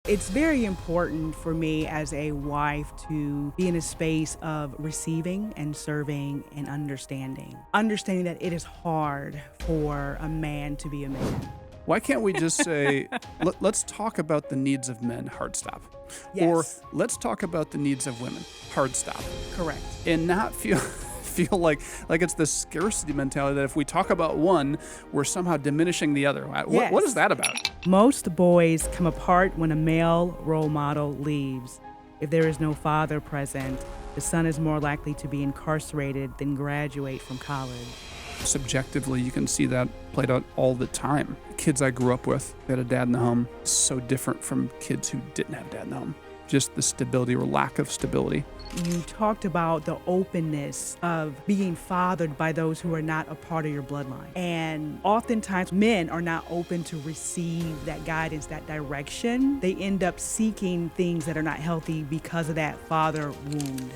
It's very important for me as a wife to be in a space of receiving and serving and understanding. Understanding that it is hard for a man to be a man. Why can't we just say, let's talk about the needs of men, hard stop. Or Yes, let's talk about the needs of women, hard stop. correct. And not feel feel like it's this scarcity mentality that if we talk about one, we're somehow diminishing the other. What is Yes. that about? Most boys come apart when a male role model leaves. If there is no father present, the son is more likely to be incarcerated than graduate from college. Subjectively, you can see that played out all the time. Kids I grew up with, they had a dad in the home, so different from kids who didn't have dad in the home. Just the stability or lack of stability. You talked about the openness of being fathered by those who are not a part of your bloodline. And oftentimes men are not open to receive that guidance, that direction. They end up seeking things that are not healthy because of that father wound.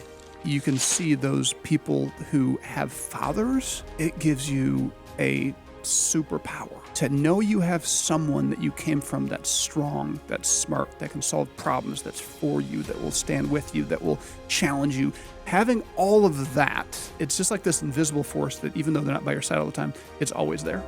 You can see those people who have fathers, it gives you a superpower to know you have someone that you came from that's strong, that's smart, that can solve problems, that's for you, that will stand with you, that will challenge you. Having all of that, it's just like this invisible force that even though they're not by your side all the time, it's always there.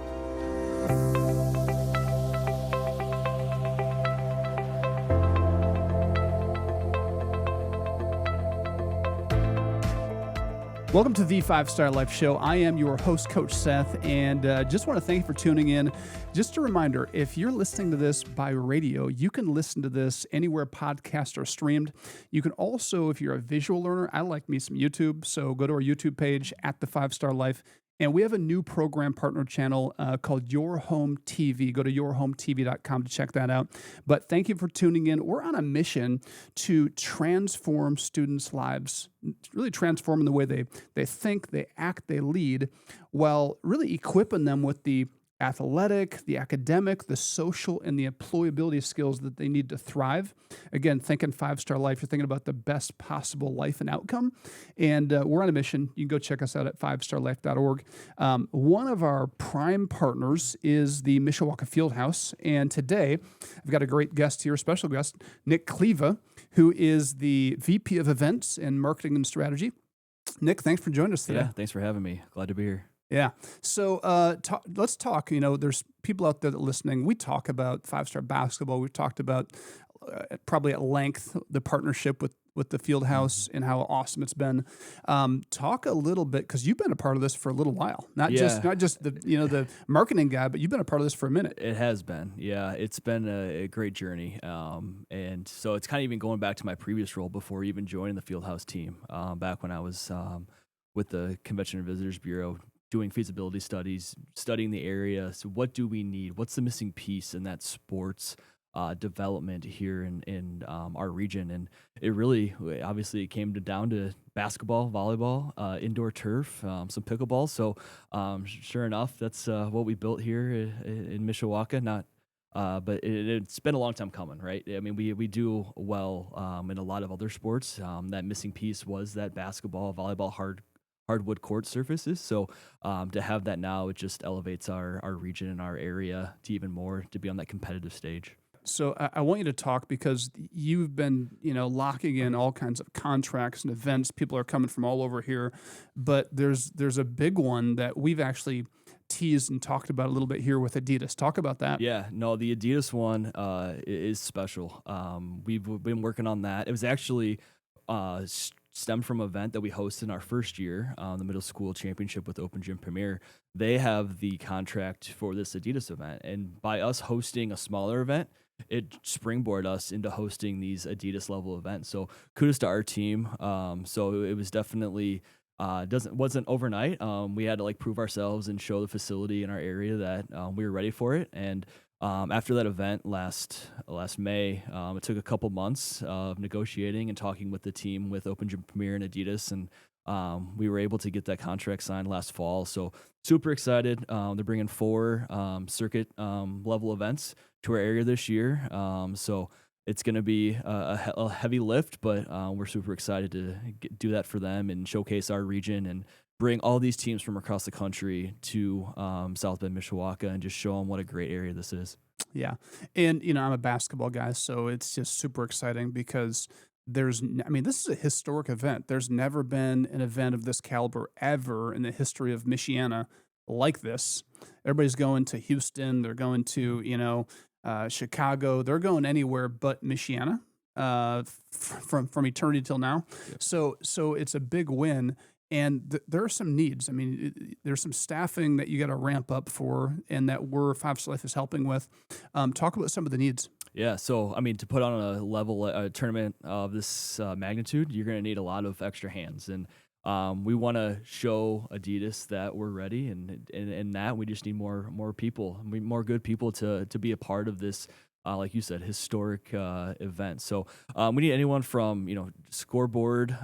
Welcome to the 5-Star Life Show. I am your host, Coach Seth, and just want to thank you for tuning in. Just a reminder, if you're listening to this by radio, you can listen to this anywhere podcasts are streamed. You can also, if you're a visual learner, I like me some YouTube, so go to our YouTube page at the 5-Star Life. And we have a new program partner channel called Your Home TV. Go to yourhometv.com to check that out. But thank you for tuning in. We're on a mission to transform students' lives, really transforming the way they think, they act, they lead, while really equipping them with the athletic, the academic, the social, and the employability skills that they need to thrive. Again, thinking 5-Star Life, you're thinking about the best possible life and outcome. And we're on a mission. You can go check us out at 5starlife.org. One of our prime partners is the Mishawaka Fieldhouse. And today, I've got a great guest here, a special guest, Nick Kleva, who is the VP of Events and Marketing and Strategy. Nick, thanks for joining us today. Yeah, thanks for having me. Glad to be here. Yeah. So let's talk. You know, there's people out there that are listening. We talk about 5-star basketball. We've talked about probably at length the partnership with the Fieldhouse and how awesome it's been. Talk a little bit, because you've been a part of this for a little while. Not just the marketing guy, but you've been a part of this for a minute. It has been. Yeah, it's been a great journey. And so it's kind of even going back to my previous role before even joining the Fieldhouse team, back when I was with the Convention and Visitors Bureau, doing feasibility studies, studying the area. So what do we need? What's the missing piece in that sports development here in our region? And it really, obviously, it came down to basketball, volleyball, indoor turf, some pickleball. So sure enough, that's what we built here in Mishawaka. But it's been a long time coming, right? I mean, we do well in a lot of other sports. That missing piece was that basketball, volleyball, hardwood court surfaces. So to have that now, it just elevates our region and our area to even more, to be on that competitive stage. So I want you to talk, because you've been, locking in all kinds of contracts and events. People are coming from all over here, but there's a big one that we've actually teased and talked about a little bit here with Adidas. Talk about that. Yeah, no, the Adidas one is special. We've been working on that. It was actually stemmed from an event that we hosted in our first year, the middle school championship with Open Gym Premier. They have the contract for this Adidas event, and by us hosting a smaller event, it springboarded us into hosting these Adidas level events. So kudos to our team. So it was definitely wasn't overnight. We had to prove ourselves and show the facility in our area that we were ready for it. And after that event last May, it took a couple months of negotiating and talking with the team with Open Gym Premier and Adidas, and we were able to get that contract signed last fall. So super excited. They're bringing 4 circuit level events to our area this year. So it's going to be a heavy lift, but we're super excited to do that for them and showcase our region and bring all these teams from across the country to South Bend, Mishawaka, and just show them what a great area this is. Yeah. And, I'm a basketball guy, so it's just super exciting because I mean, this is a historic event. There's never been an event of this caliber ever in the history of Michiana like this. Everybody's going to Houston, they're going to, Chicago, they're going anywhere but Michiana from eternity till now. Yep. So it's a big win. And there are some needs. I mean, there's some staffing that you got to ramp up for, and that we're Five Star Life is helping with. Talk about some of the needs. Yeah, so I mean, to put on a level a tournament of this magnitude, you're going to need a lot of extra hands, and we want to show Adidas that we're ready, and that we just need more people, more good people to be a part of this, like you said, historic event. So we need anyone from scoreboard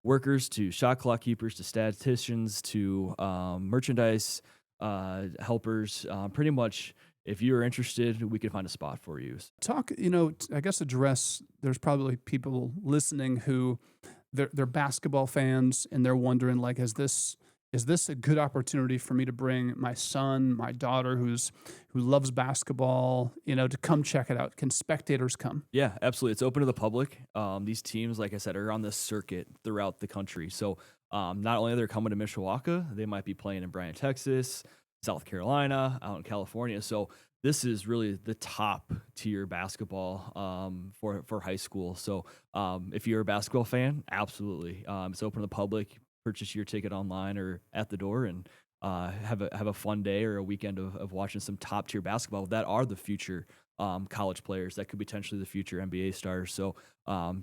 workers to shot clock keepers to statisticians to merchandise helpers. Pretty much, if you're interested, we can find a spot for you. Talk, I guess there's probably people listening who they're basketball fans and they're wondering like, is this a good opportunity for me to bring my son, my daughter who loves basketball, to come check it out? Can spectators come? Yeah, absolutely. It's open to the public. These teams, like I said, are on the circuit throughout the country. So not only are they coming to Mishawaka, they might be playing in Bryan, Texas, South Carolina, out in California. So this is really the top tier basketball for high school. So if you're a basketball fan, absolutely, it's open to the public. Purchase your ticket online or at the door, and have a fun day or a weekend of watching some top tier basketball that are the future college players that could be potentially the future NBA stars. So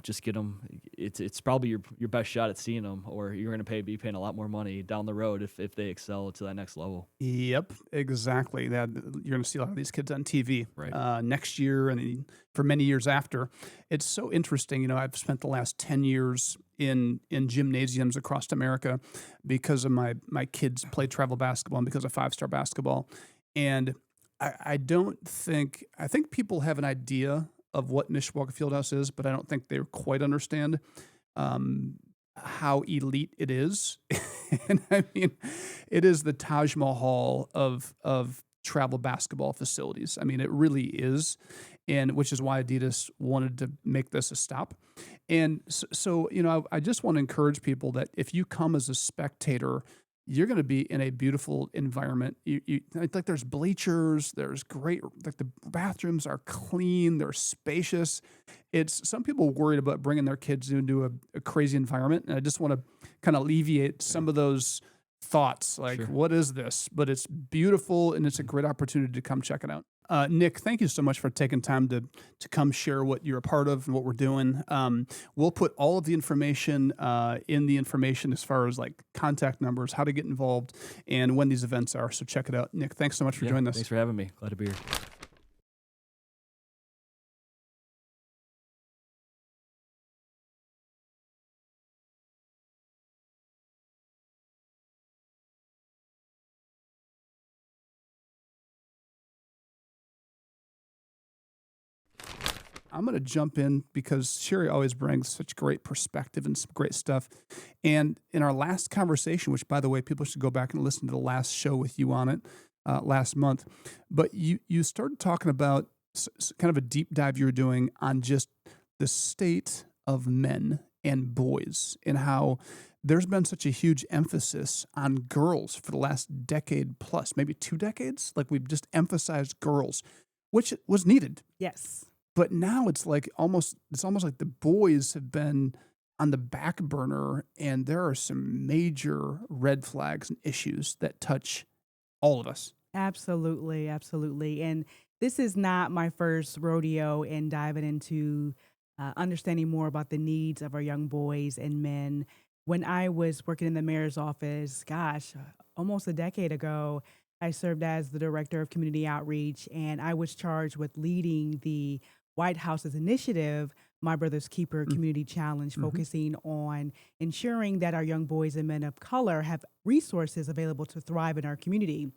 just get them. It's probably your best shot at seeing them, or you're going to be paying a lot more money down the road if they excel to that next level. Yep, exactly. That you're going to see a lot of these kids on TV Right. next year and for many years after. It's so interesting. I've spent the last 10 years in gymnasiums across America because of my kids play travel basketball and because of Five Star basketball. And I think people have an idea of what Mishawaka Fieldhouse is, but I don't think they quite understand how elite it is. And I mean, it is the Taj Mahal of travel basketball facilities. I mean, it really is, and which is why Adidas wanted to make this a stop. And so I just want to encourage people that if you come as a spectator, you're going to be in a beautiful environment. Like there's bleachers, there's great, like the bathrooms are clean, they're spacious. It's some people worried about bringing their kids into a crazy environment, and I just want to kind of alleviate some of those thoughts. Like, Sure. what is this? But it's beautiful, and it's a great opportunity to come check it out. Nick, thank you so much for taking time to come share what you're a part of and what we're doing. We'll put all of the information in the information as far as like contact numbers, how to get involved, and when these events are. So check it out. Nick, thanks so much for joining us. Thanks for having me. Glad to be here. I'm going to jump in because Cherry always brings such great perspective and some great stuff. And in our last conversation, which, by the way, people should go back and listen to the last show with you on it last month, but you started talking about kind of a deep dive you were doing on just the state of men and boys and how there's been such a huge emphasis on girls for the last decade plus, maybe 2 decades. Like we've just emphasized girls, which was needed. Yes. But now it's almost like the boys have been on the back burner, and there are some major red flags and issues that touch all of us. Absolutely, absolutely. And this is not my first rodeo in diving into understanding more about the needs of our young boys and men. When I was working in the mayor's office, gosh, almost a decade ago, I served as the director of community outreach, and I was charged with leading the White House's initiative, My Brother's Keeper Community Challenge, focusing on ensuring that our young boys and men of color have resources available to thrive in our community.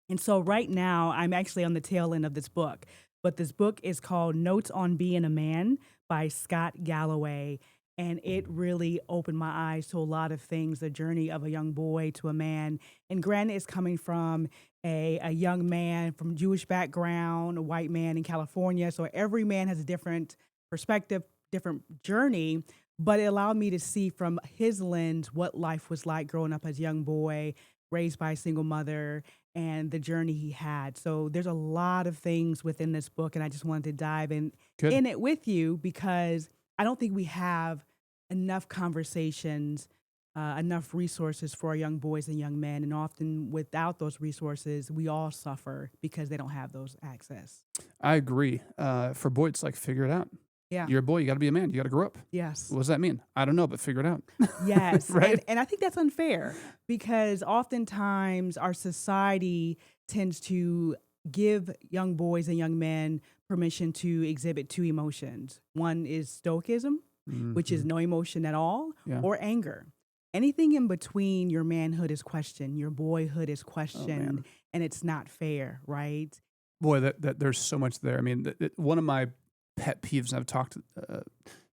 And so right now, I'm actually on the tail end of this book, but this book is called Notes on Being a Man by Scott Galloway. And it really opened my eyes to a lot of things, the journey of a young boy to a man. And granted, it's coming from a young man from Jewish background, a white man in California. So every man has a different perspective, different journey. But it allowed me to see from his lens what life was like growing up as a young boy, raised by a single mother, and the journey he had. So there's a lot of things within this book, and I just wanted to dive Good. in it with you because I don't think we have enough conversations, enough resources for our young boys and young men. And often without those resources, we all suffer because they don't have those access. I agree. For boy, it's like figure it out. Yeah. You're a boy. You got to be a man. You got to grow up. Yes. What does that mean? I don't know, but figure it out. Yes. Right? And I think that's unfair because oftentimes our society tends to give young boys and young men permission to exhibit two emotions. One is stoicism, which is no emotion at all, Yeah. or anger. Anything in between your manhood is questioned, your boyhood is questioned, and it's not fair, right? Boy, that there's so much there. I mean, one of my pet peeves, and I've talked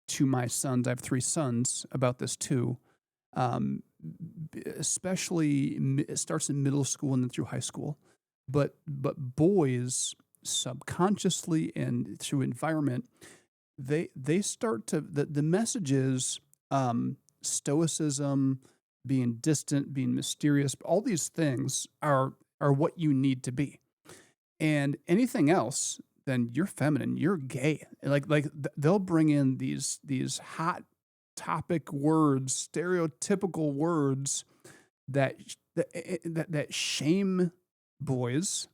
to my sons, I have 3 sons, about this too, especially it starts in middle school and then through high school. But boys, subconsciously and through environment, they start to, the message is stoicism, being distant, being mysterious, all these things are what you need to be. And anything else, then you're feminine, you're gay. They'll bring in these hot topic words, stereotypical words that shame boys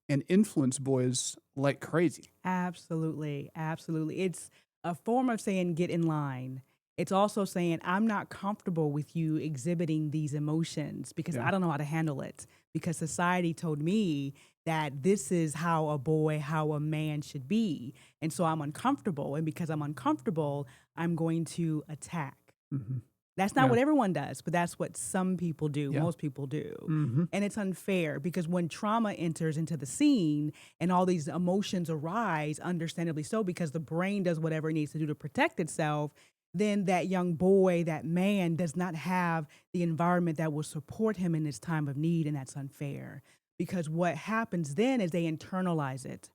and influence boys like crazy. Absolutely. Absolutely. It's a form of saying get in line. It's also saying I'm not comfortable with you exhibiting these emotions because Yeah. I don't know how to handle it because society told me that this is how a boy, how a man should be. And so I'm uncomfortable. And because I'm uncomfortable, I'm going to attack. Mm-hmm. That's not Yeah. what everyone does, but that's what some people do, Yeah. most people do. Mm-hmm. And it's unfair because when trauma enters into the scene and all these emotions arise, understandably so, because the brain does whatever it needs to do to protect itself, then that young boy, that man does not have the environment that will support him in his time of need, and that's unfair. Because what happens then is they internalize it.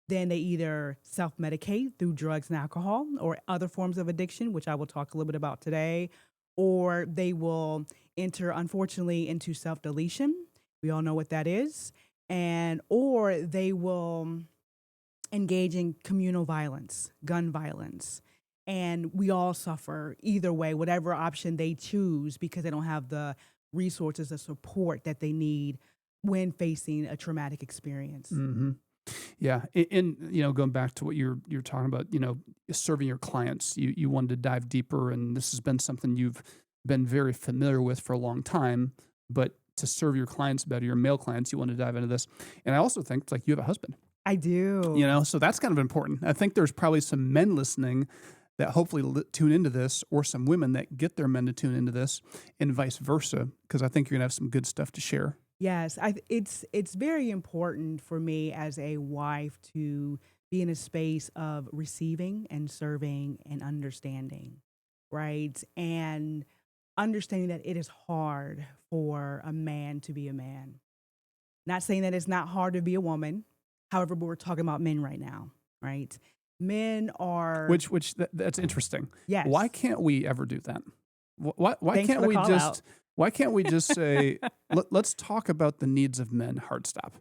Then they either self-medicate through drugs and alcohol or other forms of addiction, which I will talk a little bit about today, or they will enter, unfortunately, into self-deletion. We all know what that is. Or they will engage in communal violence, gun violence. And we all suffer either way, whatever option they choose, because they don't have the resources, the support that they need when facing a traumatic experience. Mm-hmm. Yeah, and going back to what you're talking about, serving your clients, you wanted to dive deeper, and this has been something you've been very familiar with for a long time. But to serve your clients better, your male clients, you want to dive into this. And I also think it's like you have a husband, I do. so that's kind of important. I think there's probably some men listening that hopefully tune into this, or some women that get their men to tune into this, and vice versa, because I think you're gonna have some good stuff to share. Yes, it's very important for me as a wife to be in a space of receiving and serving and understanding, right? And understanding that it is hard for a man to be a man. Not saying that it's not hard to be a woman. However, but we're talking about men right now, right? Men are That's interesting. yes. Why can't we ever do that? Why Thanks can't for the we call just out. why can't we just say let's talk about the needs of men, hard stop,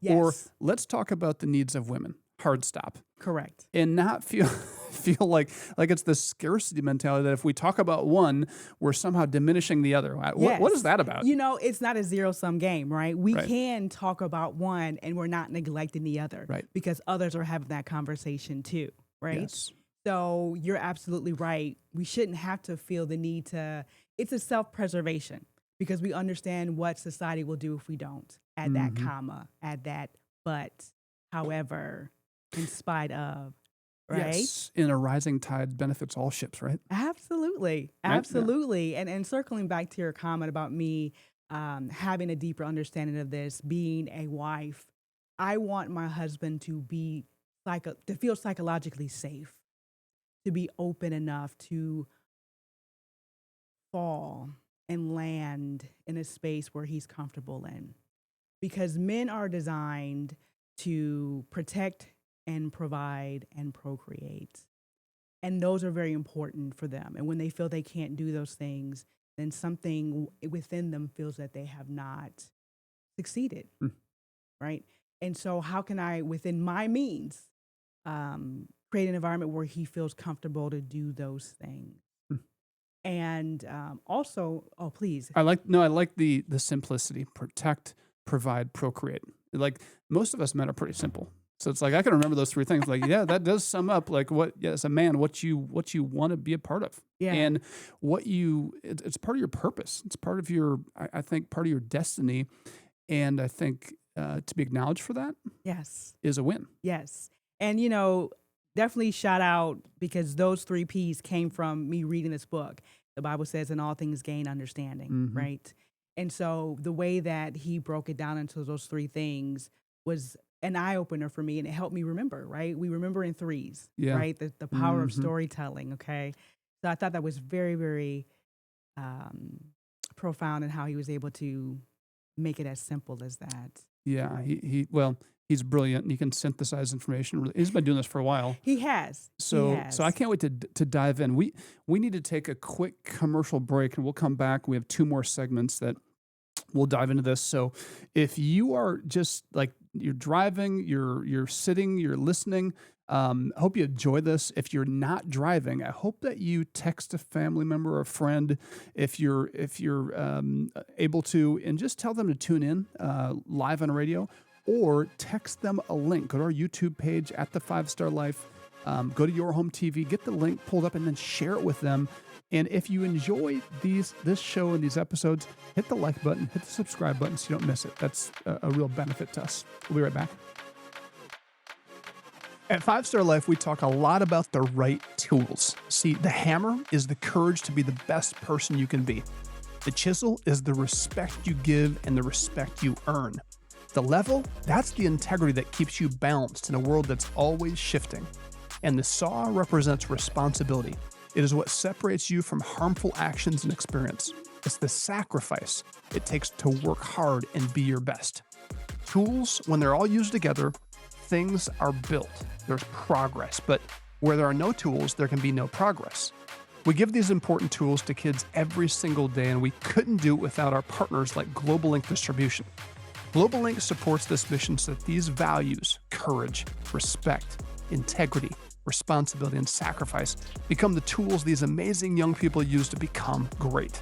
or Yes, let's talk about the needs of women, hard stop, correct. and not feel like it's the scarcity mentality that if we talk about one, we're somehow diminishing the other. What is Yes. that about? It's not a zero-sum game, right? We Right. can talk about one and we're not neglecting the other, Right. because others are having that conversation too, right? Yes. So you're absolutely right. We shouldn't have to feel the need to, it's a self-preservation because we understand what society will do if we don't add that Mhm. comma, add that but, however, in spite of, right? Yes. And a rising tide benefits all ships, right? Absolutely. Right? Yeah. Absolutely. And circling back to your comment about me having a deeper understanding of this, being a wife, I want my husband to be to feel psychologically safe, to be open enough to fall and land in a space where he's comfortable in. Because men are designed to protect and provide and procreate. And those are very important for them. And when they feel they can't do those things, then something within them feels that they have not succeeded, right? And so, how can I, within my means, create an environment where he feels comfortable to do those things? And also, oh, please. I like the simplicity: protect, provide, procreate. Like most of us men are pretty simple. So it's like I can remember those three things. Like, yeah, that does sum up like as a man, what you want to be a part of, and it's part of your purpose. It's part of your, I think, part of your destiny, and I think to be acknowledged for that, is a win. Yes, and definitely shout out because those 3 P's came from me reading this book. The Bible says, "In all things, gain understanding," right? And so the way that he broke it down into those 3 things was an eye-opener for me, and it helped me remember, right? We remember in 3s, right? The power of storytelling, okay? So I thought that was very, very profound in how he was able to make it as simple as that. Yeah, he's brilliant, and he can synthesize information. He's been doing this for a while. He has. So I can't wait to dive in. We need to take a quick commercial break, and we'll come back. We have 2 more segments that we'll dive into this. So if you are just like you're driving, you're sitting, you're listening, I hope you enjoy this. If you're not driving, I hope that you text a family member or a friend if you're able to, and just tell them to tune in live on radio, or text them a link. Go to our YouTube page at the 5-Star Life. Go to your home TV, get the link pulled up, and then share it with them. And if you enjoy this show and these episodes, hit the like button, hit the subscribe button so you don't miss it. That's a real benefit to us. We'll be right back. At 5-Star Life, we talk a lot about the right tools. See, the hammer is the courage to be the best person you can be. The chisel is the respect you give and the respect you earn. The level, that's the integrity that keeps you balanced in a world that's always shifting. And the saw represents responsibility. It is what separates you from harmful actions and experience. It's the sacrifice it takes to work hard and be your best. Tools, when they're all used together, things are built. There's progress, but where there are no tools, there can be no progress. We give these important tools to kids every single day, and we couldn't do it without our partners like Global Link Distribution. Global Link supports this mission so that these values, courage, respect, integrity, responsibility, and sacrifice become the tools these amazing young people use to become great.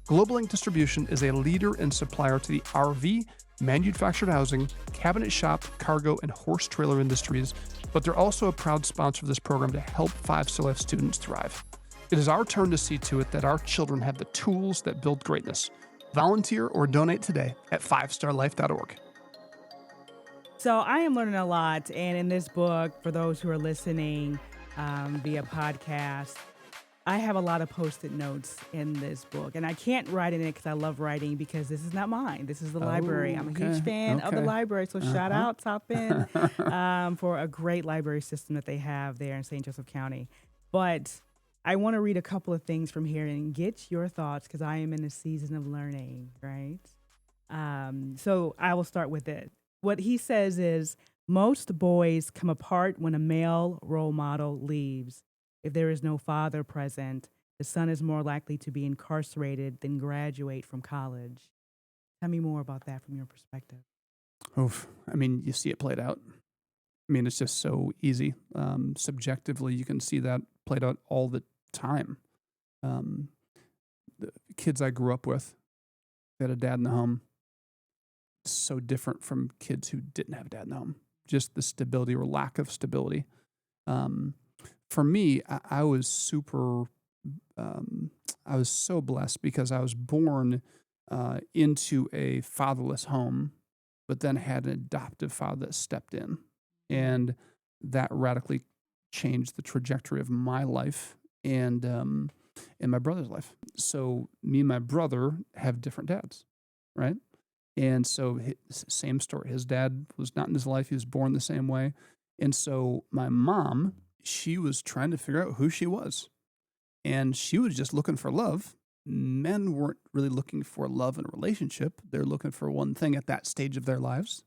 Global Link Distribution is a leader and supplier to the RV, manufactured housing, cabinet shop, cargo, and horse trailer industries, but they're also a proud sponsor of this program to help 5-Star Life students thrive. It is our turn to see to it that our children have the tools that build greatness. Volunteer or donate today at 5starlife.org. So I am learning a lot, and in this book, for those who are listening via podcast, I have a lot of Post-it notes in this book, and I can't write in it because I love writing because this is not mine. This is the library. I'm a huge fan of the library, so shout out Top End for a great library system that they have there in St. Joseph County. But I want to read a couple of things from here and get your thoughts because I am in a season of learning, right? So I will start with it. What he says is, most boys come apart when a male role model leaves. If there is no father present, the son is more likely to be incarcerated than graduate from college. Tell me more about that from your perspective. Oof. I mean, you see it played out. I mean, it's just so easy. Subjectively, you can see that played out all the time. The kids I grew up with, they had a dad in the home. So different from kids who didn't have a dad in the home. Just the stability or lack of stability. For me, I was I was so blessed because I was born into a fatherless home, but then had an adoptive father that stepped in. And that radically changed the trajectory of my life and my brother's life. So me and my brother have different dads, right? And so same story. His dad was not in his life. He was born the same way. And so my mom, she was trying to figure out who she was. And she was just looking for love. men weren't really looking for love and a relationship. They're looking for one thing at that stage of their lives.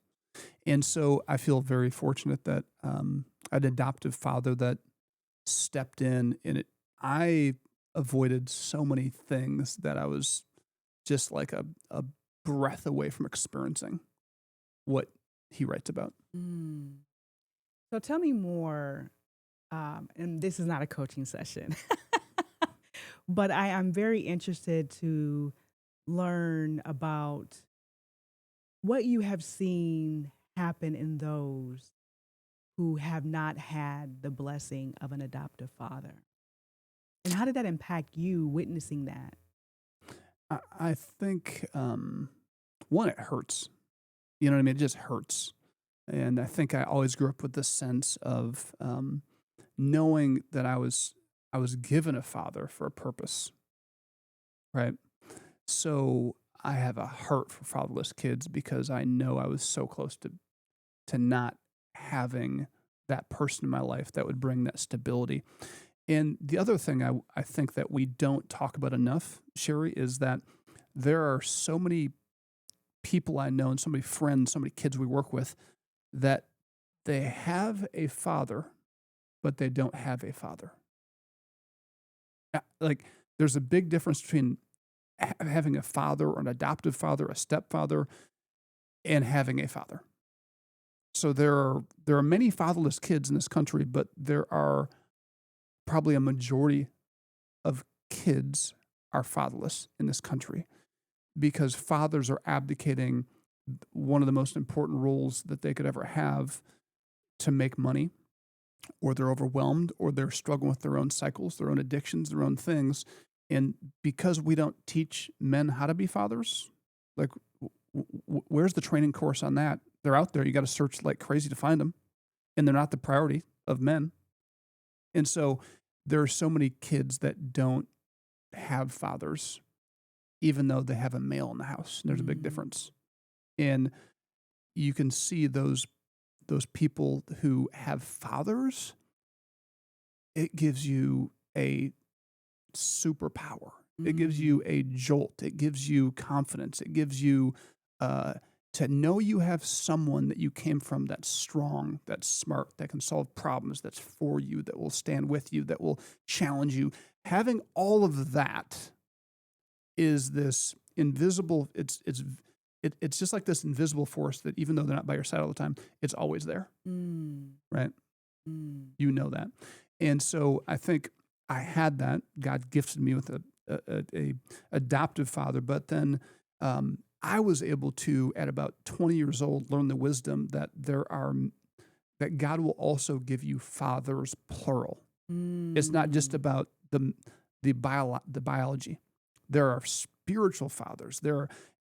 And so I feel very fortunate that an adoptive father that stepped in, and I avoided so many things that I was just like a breath away from experiencing what he writes about. Mm. So tell me more, and this is not a coaching session, but I am very interested to learn about what you have seen happen in those who have not had the blessing of an adoptive father. And how did that impact you witnessing that? I think one, it hurts. You know what I mean? It just hurts. And I think I always grew up with this sense of knowing that I was given a father for a purpose, right? So I have a heart for fatherless kids because I know I was so close to not having that person in my life that would bring that stability. And the other thing I think that we don't talk about enough, Cherri, is that there are so many people I know and so many friends, so many kids we work with that they have a father, but they don't have a father. Like, there's a big difference between having a father or an adoptive father, a stepfather, and having a father. So there are many fatherless kids in this country, but there are probably a majority of kids are fatherless in this country because fathers are abdicating one of the most important roles that they could ever have to make money, or they're overwhelmed, or they're struggling with their own cycles, their own addictions, their own things. And because we don't teach men how to be fathers, like, where's the training course on that? They're out there. You got to search like crazy to find them, and they're not the priority of men. And so there are so many kids that don't have fathers, even though they have a male in the house. And there's a big difference. And you can see those people who have fathers, it gives you a superpower. It gives you a jolt. It gives you confidence. It gives you to know you have someone that you came from that's strong, that's smart, that can solve problems, that's for you, that will stand with you, that will challenge you. Having all of that is this invisible. It's just like this invisible force that even though they're not by your side all the time, it's always there, right? You know that. And so I think I had that. God gifted me with a adoptive father, but then I was able to, at about 20 years old, learn the wisdom that that God will also give you fathers, plural. It's not just about the biology. There are spiritual fathers.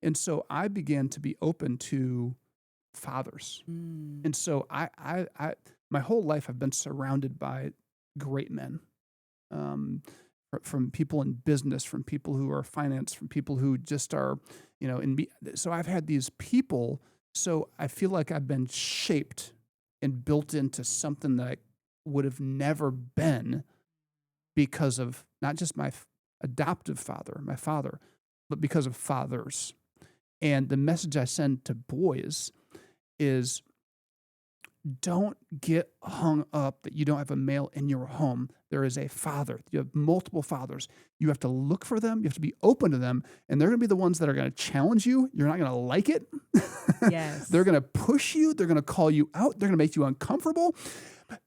And so I began to be open to fathers. And so I my whole life I've been surrounded by great men, from people in business, from people who are finance, from people who just are, so I've had these people. So I feel like I've been shaped and built into something that I would have never been because of not just my adoptive father, my father, but because of fathers. And the message I send to boys is, don't get hung up that you don't have a male in your home. There is a father. You have multiple fathers. You have to look for them. You have to be open to them. And they're going to be the ones that are going to challenge you. You're not going to like it. Yes. They're going to push you. They're going to call you out. They're going to make you uncomfortable.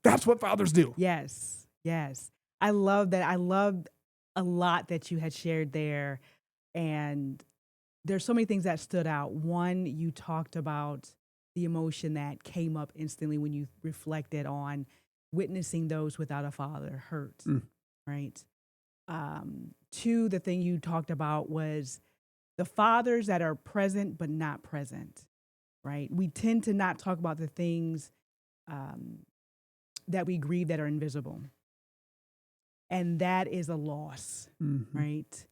That's what fathers do. Yes. Yes. I love that. I loved a lot that you had shared there. And there's so many things that stood out. One, you talked about the emotion that came up instantly when you reflected on witnessing those without a father hurt, right? Two, the thing you talked about was the fathers that are present but not present, right? We tend to not talk about the things that we grieve that are invisible. And that is a loss, right?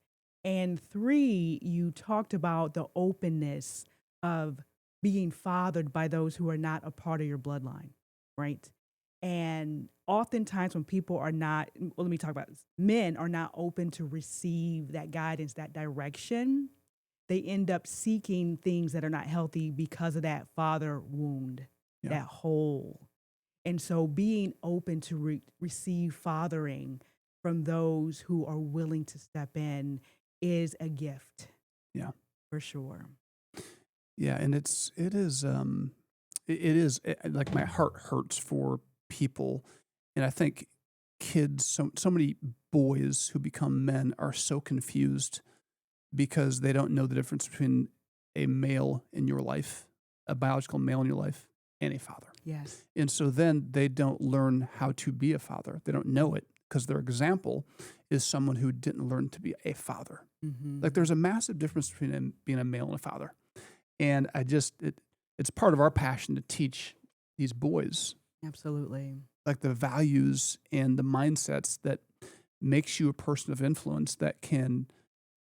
And three, you talked about the openness of being fathered by those who are not a part of your bloodline, right? And oftentimes when people are not, well, let me talk about this. Men are not open to receive that guidance, that direction. They end up seeking things that are not healthy because of that father wound, that hole. And so being open to receive fathering from those who are willing to step in is a gift. Yeah. For sure. Yeah. And like my heart hurts for people. And I think kids, so many boys who become men are so confused because they don't know the difference between a male in your life, a biological male in your life, and a father. Yes. And so then they don't learn how to be a father. They don't know it because their example is someone who didn't learn to be a father. Mm-hmm. Like there's a massive difference between being a male and a father. And it's part of our passion to teach these boys. Absolutely. Like the values and the mindsets that makes you a person of influence that can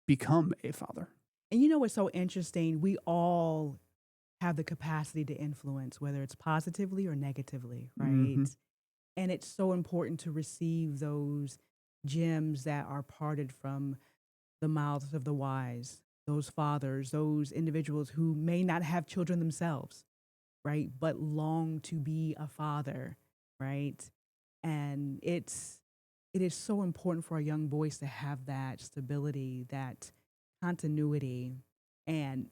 become a father. And you know what's so interesting? We all have the capacity to influence, whether it's positively or negatively, right? Mm-hmm. And it's so important to receive those gems that are parted from the mouths of the wise, those fathers, those individuals who may not have children themselves, right? But long to be a father, right? And it is so important for our young boys to have that stability, that continuity. And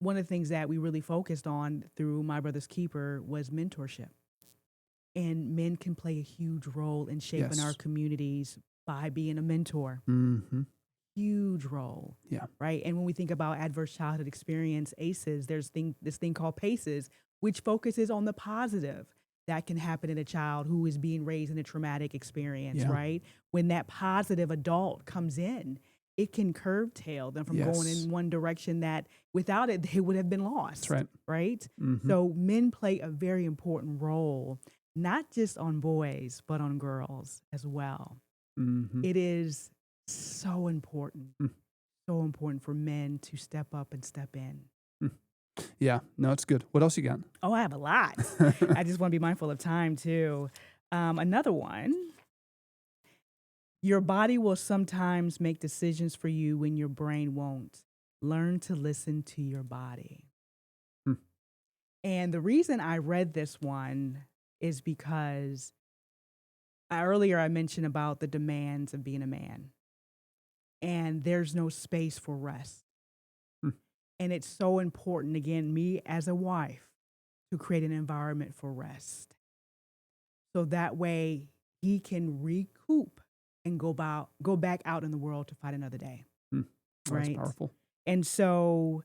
one of the things that we really focused on through My Brother's Keeper was mentorship. And men can play a huge role in shaping our communities by being a mentor. Mm-hmm. Huge role. Yeah. Right. And when we think about adverse childhood experience, ACEs, there's this thing called PACEs, which focuses on the positive that can happen in a child who is being raised in a traumatic experience, right? When that positive adult comes in, it can curtail them from going in one direction that without it, they would have been lost. That's right. Right? Mm-hmm. So men play a very important role, not just on boys, but on girls as well. Mm-hmm. It is so important, so important for men to step up and step in. Yeah, no, it's good. What else you got? Oh, I have a lot. I just want to be mindful of time too. Another one. Your body will sometimes make decisions for you when your brain won't. Learn to listen to your body. And the reason I read this one is because earlier I mentioned about the demands of being a man. And there's no space for rest. And it's so important, again, me as a wife, to create an environment for rest. So that way he can recoup and go back out in the world to fight another day. Right? That's powerful. And so,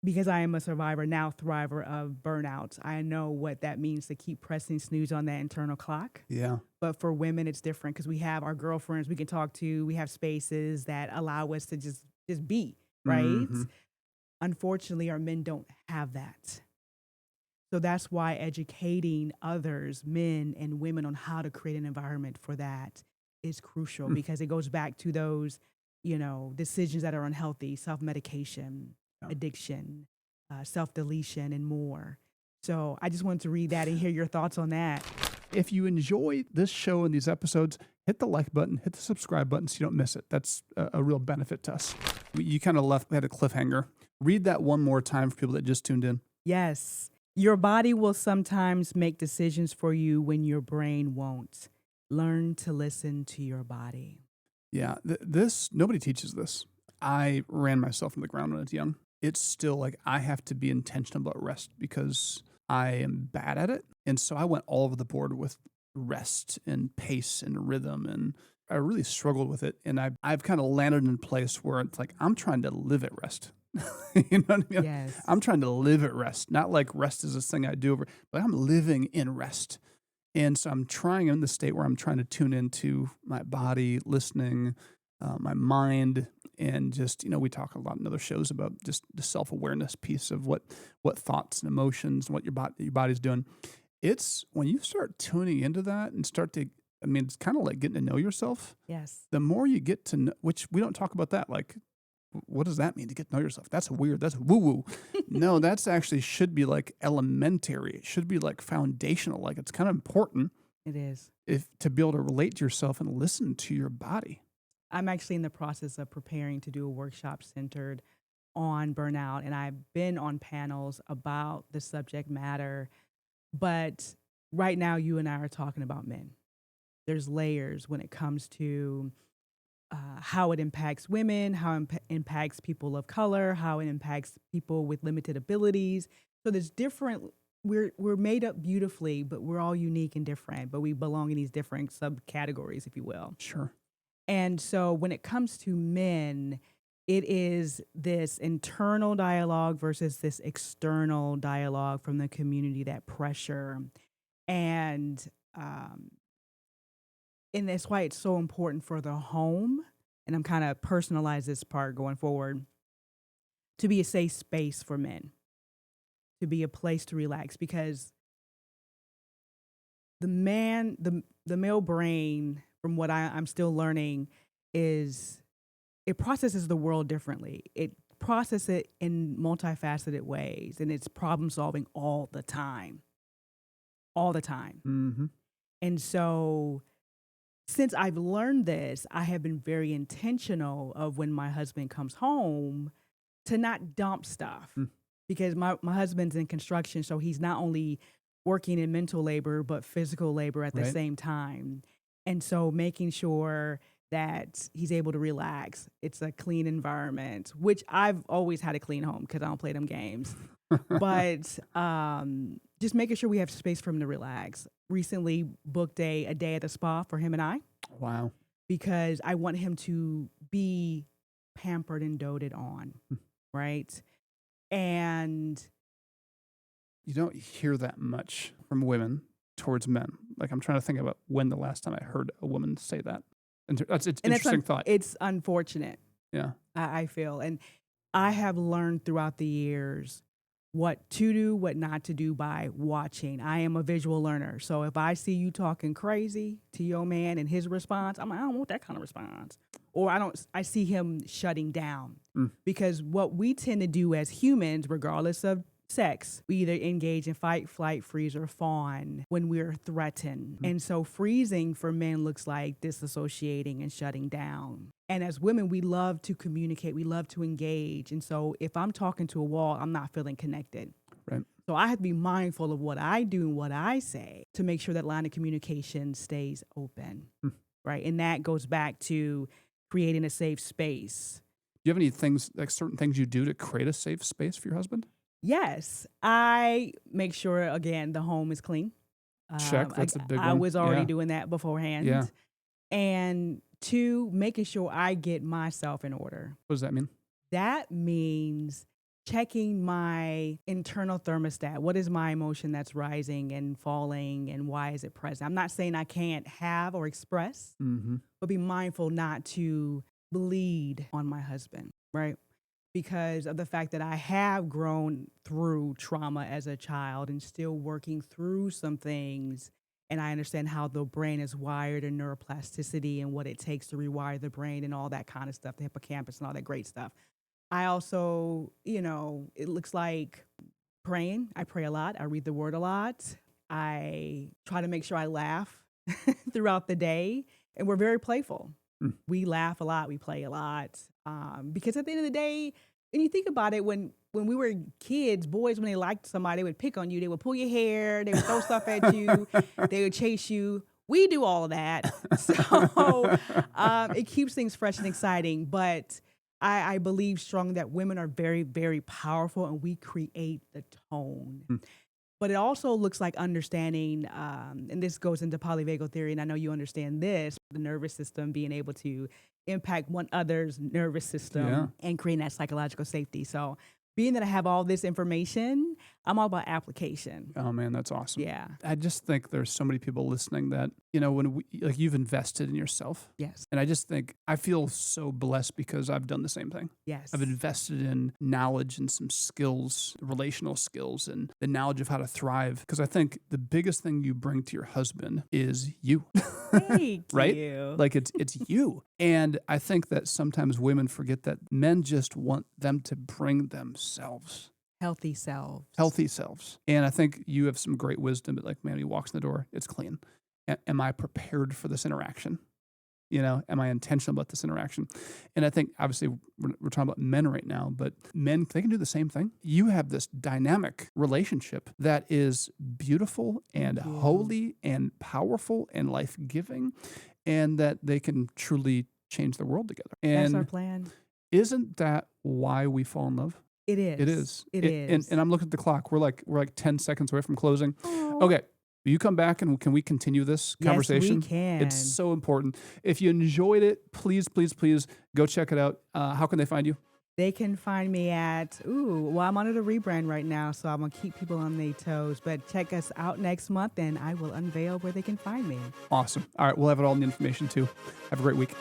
because I am a survivor, now thriver of burnout, I know what that means to keep pressing snooze on that internal clock. Yeah. But for women, it's different because we have our girlfriends we can talk to. We have spaces that allow us to just be, right? Mm-hmm. Unfortunately, our men don't have that. So that's why educating others, men and women, on how to create an environment for that is crucial, because it goes back to those, decisions that are unhealthy, self-medication, addiction, self-deletion, and more. So I just wanted to read that and hear your thoughts on that. If you enjoy this show and these episodes, hit the like button, hit the subscribe button so you don't miss it. That's a real benefit to us. You kind of had a cliffhanger. Read that one more time for people that just tuned in. Yes. Your body will sometimes make decisions for you when your brain won't. Learn to listen to your body. Yeah, nobody teaches this. I ran myself from the ground when I was young. It's still like I have to be intentional about rest because I am bad at it. And so I went all over the board with rest and pace and rhythm, and I really struggled with it. And I've kind of landed in a place where it's like I'm trying to live at rest. You know what I mean? Yes. I'm trying to live at rest, not like rest is this thing I do but I'm living in rest. And so I'm trying in the state where I'm trying to tune into my body, listening, my mind, and just, we talk a lot in other shows about just the self-awareness piece of what thoughts and emotions and what your body's doing. It's when you start tuning into that and it's kind of like getting to know yourself. Yes. The more you get to know, which we don't talk about that, like, what does that mean to get to know yourself? That's weird. That's woo-woo. No, that's actually should be like elementary. It should be like foundational. Like it's kind of important. It is. if to be able to relate to yourself and listen to your body. I'm actually in the process of preparing to do a workshop centered on burnout, and I've been on panels about the subject matter. But right now, you and I are talking about men. There's layers when it comes to how it impacts women, how it impacts people of color, how it impacts people with limited abilities. So there's different. We're made up beautifully, but we're all unique and different. But we belong in these different subcategories, if you will. Sure. And so when it comes to men, it is this internal dialogue versus this external dialogue from the community, that pressure. And um, and that's why it's so important for the home. And I'm kind of personalize this part going forward to be a safe space for men, to be a place to relax, because the male brain, from what I'm still learning, is it processes the world differently. It processes it in multifaceted ways, and it's problem solving all the time, all the time. Mm-hmm. And so, since I've learned this, I have been very intentional of when my husband comes home to not dump stuff, because my husband's in construction, so he's not only working in mental labor but physical labor at the Right. same time. And so making sure that he's able to relax. It's a clean environment, which I've always had a clean home because I don't play them games. But just making sure we have space for him to relax. Recently booked a day at the spa for him and I, Wow. because I want him to be pampered and doted on, right? And You don't hear that much from women towards men. Like, I'm trying to think about when the last time I heard a woman say that. And it's interesting thought. It's unfortunate, Yeah. I feel. And I have learned throughout the years what to do, what not to do by watching. I am a visual learner. So if I see you talking crazy to your man and his response, I'm like, I don't want that kind of response. Or I see him shutting down. Because what we tend to do as humans, regardless of sex, we either engage in fight, flight, freeze, or fawn when we're threatened. And so freezing for men looks like disassociating and shutting down. And as women, we love to communicate, we love to engage. And so if I'm talking to a wall, I'm not feeling connected. Right. So I have to be mindful of what I do and what I say to make sure that line of communication stays open. Right. And that goes back to creating a safe space. Do you have any things, like certain things you do to create a safe space for your husband? Yes, I make sure, again, the home is clean. Check. That's a big one. I was already Yeah. doing that beforehand. Yeah. And two, making sure I get myself in order. What does that mean? That means checking my internal thermostat. What is my emotion that's rising and falling, and why is it present? I'm not saying I can't have or express, but be mindful not to bleed on my husband, right? Because of the fact that I have grown through trauma as a child and still working through some things. And I understand how the brain is wired and neuroplasticity and what it takes to rewire the brain and all that kind of stuff, the hippocampus and all that great stuff. I also, it looks like praying. I pray a lot. I read the word a lot. I try to make sure I laugh throughout the day. And we're very playful. We laugh a lot. We play a lot. Because at the end of the day, and you think about it, when we were kids, boys, when they liked somebody, they would pick on you. They would pull your hair. They would throw stuff at you. They would chase you. We do all of that. So it keeps things fresh and exciting. But I believe strongly that women are very, very powerful, and we create the tone. But it also looks like understanding, and this goes into polyvagal theory, and I know you understand this, the nervous system being able to impact one other's nervous system and creating that psychological safety. So being that I have all this information, I'm all about application. Oh man, that's awesome. Yeah. I just think there's so many people listening that, when you've invested in yourself. Yes. And I just think I feel so blessed because I've done the same thing. Yes. I've invested in knowledge and some skills, relational skills, and the knowledge of how to thrive. Because I think the biggest thing you bring to your husband is you. Thank right? you. Like it's you. And I think that sometimes women forget that men just want them to bring themselves. Healthy selves. Healthy selves. And I think you have some great wisdom, but like, man, he walks in the door, it's clean. am I prepared for this interaction? Am I intentional about this interaction? And I think, obviously, we're talking about men right now, but men, they can do the same thing. You have this dynamic relationship that is beautiful and holy and powerful and life-giving, and that they can truly change the world together. And That's our plan. isn't that why we fall in love? It is. It is. It is. And I'm looking at the clock. We're like 10 seconds away from closing. Oh. Okay. Will you come back and can we continue this conversation? Yes, we can. It's so important. If you enjoyed it, please go check it out. How can they find you? They can find me at, I'm under the rebrand right now, so I'm going to keep people on their toes. But check us out next month, and I will unveil where they can find me. Awesome. All right. We'll have it all in the information, too. Have a great week.